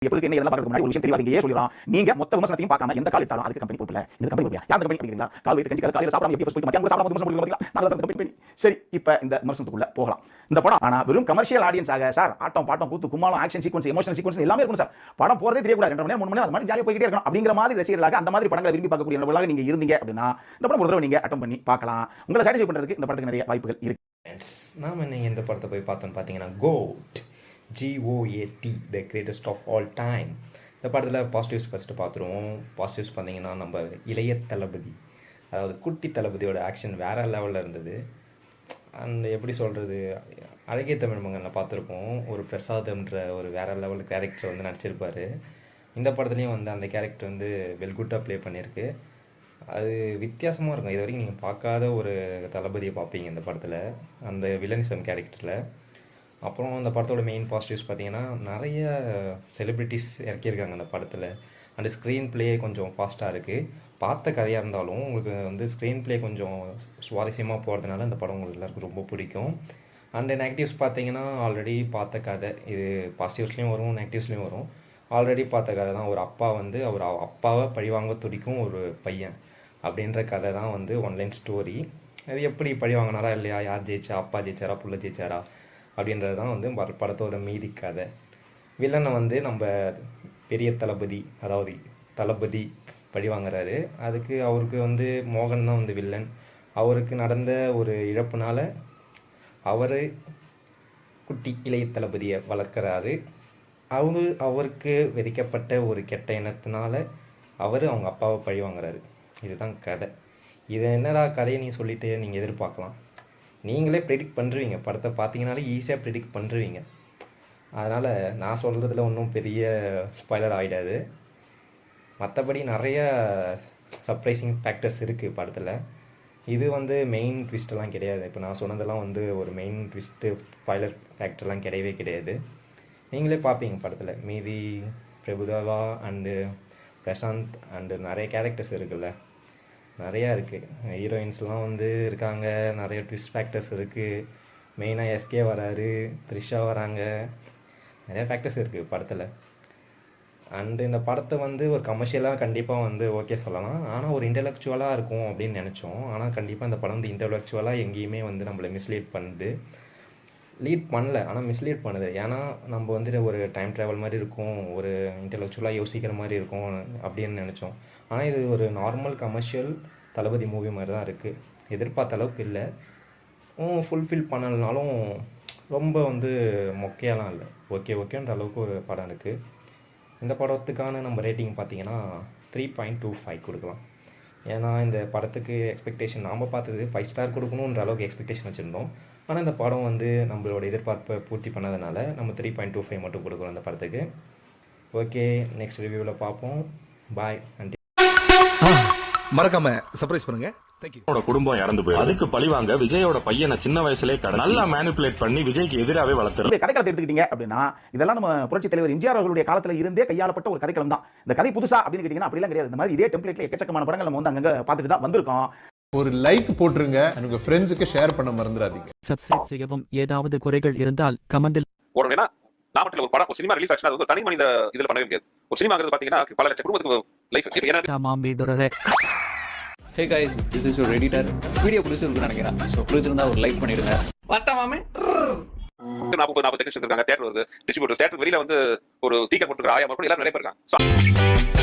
எப்படி என்ன இதெல்லாம் பார்க்கறதுக்கு முன்னாடி ஒரு விஷயம் தெளிவாக சொல்லிடுறான். நீங்க மொத்த விமர்சனத்தையும் பார்க்காம எந்த கால் எடுத்தாலும் அதுக்கு கம்பெனி பொறுப்பில்லை. இந்த கம்பெனி பொறுப்பில்லை. யார் கம்பெனி பண்ணிக்கிறீங்களா? கால் வைத்து கஞ்சி காலையில் சாப்பிடாம எப்படி போயிட்டு மத்தியானம் சாப்பிடாம விமர்சனம் பண்ணுவீங்களா? நான் கம்பெனி பண்ணி. சரி, இப்போ இந்த விமர்சனத்துக்குள்ள போகலாம். இந்த படம் ஆனா வெறும் கமர்ஷியல் ஆடியன்ஸாக சார் ஆட்டம் பாட்டம் கூத்து கும்மாளம் ஆக்ஷன் சீக்வன்ஸ் எமோஷனல் சீக்வன்ஸ் எல்லாமே இருக்கும் சார். படம் போறதே தெரியக்கூடாது. 2 மணி நேரம் 3 மணி நேரம் அது மாதிரி ஜாலியாக போய்கிட்டே இருக்கணும் அப்படிங்கிற மாதிரி ரசிகர்களாக அந்த மாதிரி படங்களை விரும்பி பார்க்கக்கூடிய நபர்களாக நீங்க இருந்தீங்க அப்படின்னா இந்த படம் ஒரு தடவை நீங்க அட்டம் பண்ணி பார்க்கலாம். உங்களை சாட்டிஸ்ஃபை பண்றதுக்கு இந்த படத்துக்கு நிறைய வாய்ப்புகள் இருக்கு. நாம இன்னைக்கு இந்த படத்தை போய் பார்த்தோம்னு பார்த்தீங்கன்னா GOAT GOAT the greatest of all time. இந்த படத்தில் பாசிட்டிவ்ஸ் ஃபஸ்ட்டு பார்த்துருவோம். பாசிட்டிவ்ஸ் பார்த்தீங்கன்னா நம்ம இளைய தளபதி, அதாவது குட்டி தளபதியோட ஆக்ஷன் வேறு லெவலில் இருந்தது. அண்ட் எப்படி சொல்கிறது, அழகிய தமிழ் மகனில் பார்த்துருப்போம், ஒரு பிரசாத்ன்ற ஒரு வேறு லெவல் கேரக்டர் வந்து நடிச்சிருப்பார். இந்த படத்துலேயும் வந்து அந்த கேரக்டர் வந்து வெல்குட்டாக ப்ளே பண்ணியிருக்கு. அது வித்தியாசமாக இருக்கும். இது வரைக்கும் நீங்கள் பார்க்காத ஒரு தளபதியை பார்ப்பீங்க இந்த படத்தில், அந்த வில்லனிசம் கேரக்டரில். அப்புறம் அந்த படத்தோட மெயின் பாசிட்டிவ்ஸ் பார்த்தீங்கன்னா நிறைய செலிப்ரிட்டிஸ் இறக்கியிருக்காங்க அந்த படத்தில். அண்ட் ஸ்க்ரீன் ப்ளே கொஞ்சம் ஃபாஸ்ட்டாக இருக்குது. பார்த்த கதையாக இருந்தாலும் உங்களுக்கு வந்து ஸ்க்ரீன் ப்ளே கொஞ்சம் சுவாரஸ்யமாக போகிறதுனால இந்த படம் உங்களுக்கு எல்லாருக்கும் ரொம்ப பிடிக்கும். அண்ட் நெகட்டிவ்ஸ் பார்த்தீங்கன்னா ஆல்ரெடி பார்த்த கதை, இது பாசிட்டிவ்ஸ்லேயும் வரும் நெகட்டிவ்ஸ்லேயும் வரும். ஆல்ரெடி பார்த்த கதை தான். ஒரு அப்பா வந்து அவர் அப்பாவை பழிவாங்க துடிக்கும் ஒரு பையன் அப்படின்ற கதை தான் வந்து ஒன்லைன் ஸ்டோரி. அது எப்படி பழி வாங்கினாரா இல்லையா, யார் ஜெயிச்சா, அப்பா ஜெயிச்சாரா புள்ள ஜெயிச்சாரா அப்படின்றது தான் வந்து படத்தோட மீதி கதை. வில்லனை வந்து நம்ம பெரிய தளபதி, அதாவது தளபதி பழி வாங்குறாரு. அதுக்கு அவருக்கு வந்து மோகன் தான் வந்து வில்லன். அவருக்கு நடந்த ஒரு இழப்புனால அவர் குட்டி இளைய தளபதியை வளர்க்குறாரு. அவருக்கு விதிக்கப்பட்ட ஒரு கெட்ட எண்ணத்தினால அவங்க அப்பாவை பழி வாங்குறாரு. இதுதான் கதை. இது என்னடா கதையை நீ சொல்லிட்டு நீங்கள் எதிர்பார்க்கலாம். நீங்களே ப்ரெடிக்ட் பண்ணுறீங்க, படத்தை பார்த்தீங்கனாலே ஈஸியாக ப்ரெடிக்ட் பண்ணுறீங்க. அதனால் நான் சொல்கிறதுல ஒன்றும் பெரிய ஸ்பாய்லர் ஆகிடாது. மற்றபடி நிறைய சர்ப்ரைசிங் ஃபேக்டர்ஸ் இருக்குது படத்தில். இது வந்து மெயின் ட்விஸ்ட்டெல்லாம் கிடையாது. இப்போ நான் சொன்னதெல்லாம் வந்து ஒரு மெயின் ட்விஸ்ட்டு ஸ்பாய்லர் ஃபேக்டர்லாம் கிடையவே கிடையாது. நீங்களே பார்ப்பீங்க படத்தில். மீதி பிரபுதேவா அண்டு பிரசாந்த் அண்டு நிறைய கேரக்டர்ஸ் இருக்குல்ல, நிறையா இருக்குது. ஹீரோயின்ஸ்லாம் வந்து இருக்காங்க, நிறைய ட்விஸ்ட் ஃபேக்டர்ஸ் இருக்குது. மெயினாக எஸ்கே வராரு, த்ரிஷா வராங்க, நிறையா ஃபேக்டர்ஸ் இருக்குது படத்தில். அண்டு இந்த படத்தை வந்து ஒரு கமர்ஷியலாக கண்டிப்பாக வந்து ஓகே சொல்லலாம். ஆனால் ஒரு இன்டெலெக்சுவலாக இருக்கும் அப்படின்னு நினச்சோம். ஆனால் கண்டிப்பாக இந்த படம் வந்து இன்டெலெக்சுவலாக எங்கேயுமே வந்து நம்மளை மிஸ்லீட் பண்ணுது. லீட் பண்ணல, ஆனால் மிஸ்லீட் பண்ணுது. ஏன்னா நம்ம வந்துட்டு ஒரு டைம் ட்ராவல் மாதிரி இருக்கும், ஒரு இன்டெலெக்சுவலாக யோசிக்கிற மாதிரி இருக்கும் அப்படின்னு நினச்சோம். ஆனால் இது ஒரு நார்மல் கமர்ஷியல் தளபதி மூவி மாதிரி தான் இருக்குது. எதிர்பார்த்த அளவுக்கு இல்லை, ஃபுல்ஃபில் பண்ணலனாலும் ரொம்ப வந்து மொக்கையெல்லாம் இல்லை, ஓகேன்ற அளவுக்கு ஒரு படம் இருக்குது. இந்த படத்துக்கான நம்ம ரேட்டிங் பார்த்திங்கன்னா 3.25 கொடுக்கலாம். ஏன்னா இந்த படத்துக்கு எக்ஸ்பெக்டேஷன் நாம் பார்த்தது 5 ஸ்டார் கொடுக்கணுன்ற அளவுக்கு எக்ஸ்பெக்டேஷன் வச்சுருந்தோம். ஆனால் இந்த படம் வந்து நம்மளோட எதிர்பார்ப்பை பூர்த்தி பண்ணதுனால நம்ம 3.25 மட்டும் கொடுக்குறோம் இந்த படத்துக்கு. ஓகே, நெக்ஸ்ட் ரிவ்யூவில் பார்ப்போம். பாய். மறக்காம சர்ப்ரைஸ் பண்ணுங்க. குடும்பம் இறந்து போய் அதுக்கு பழிவாங்க விஜயோட பையனை சின்ன வயசுலேயே நல்லா மேனிபுலேட் பண்ணி விஜய்க்கு எதிராகவே வளர்த்துறது. கதைக்களத்தை எடுத்துக்கிட்டீங்க அப்படின்னா இதெல்லாம் நம்ம புரட்சி தலைவர் எம்ஜிஆர் அவர்களுடைய காலத்துல இருந்தே கையாளப்பட்ட ஒரு கதைக்களம் தான். இந்த கதை புதுசா அப்படின்னு கேட்டீங்கன்னா அப்படிலாம் கிடையாது. இந்த மாதிரி இதே டெம்ப்ளேட்ல எக்கச்சக்கமான படங்கள் நம்ம வந்து அங்க பார்த்துட்டு தான் வந்திருக்கோம். ஒரு லைக் போட்டுருங்க, உங்க ஃப்ரெண்ட்ஸுக்கு ஷேர் பண்ண மறந்துடாதீங்க. சப்ஸ்கிரைப் செய்யவும். ஏதாவது குறைகள் இருந்தால் கமெண்டில் போடுங்க. நாமக்கல்ல ஒரு படம் சினிமா ரிலீஸ் ஆச்சுன்னா அது தனி மனித இதுல பண்ணவே முடியாது. ஒரு சினிமாங்கிறது பாத்தீங்கன்னா பல லட்சம் குடும்பத்துக்கு life. Hey guys, this is your editor. Video பிடிச்சிருக்குன்னு நினைக்கிறேன். ஸோ பிடிச்சிருந்தா ஒரு லைக் பண்ணிடுங்க. வாட்டா மாமே 40 டெக்னீஷியன்ஸ் இருக்காங்க, தியேட்டர் வருது, டிஸ்ட்ரிபியூட்டர், தியேட்டர் வெளியில வந்து ஒரு ஸ்பீக்கர் போட்டுருக்க ஆயா கூட எல்லாரும் நிறைய பேர் இருக்காங்க.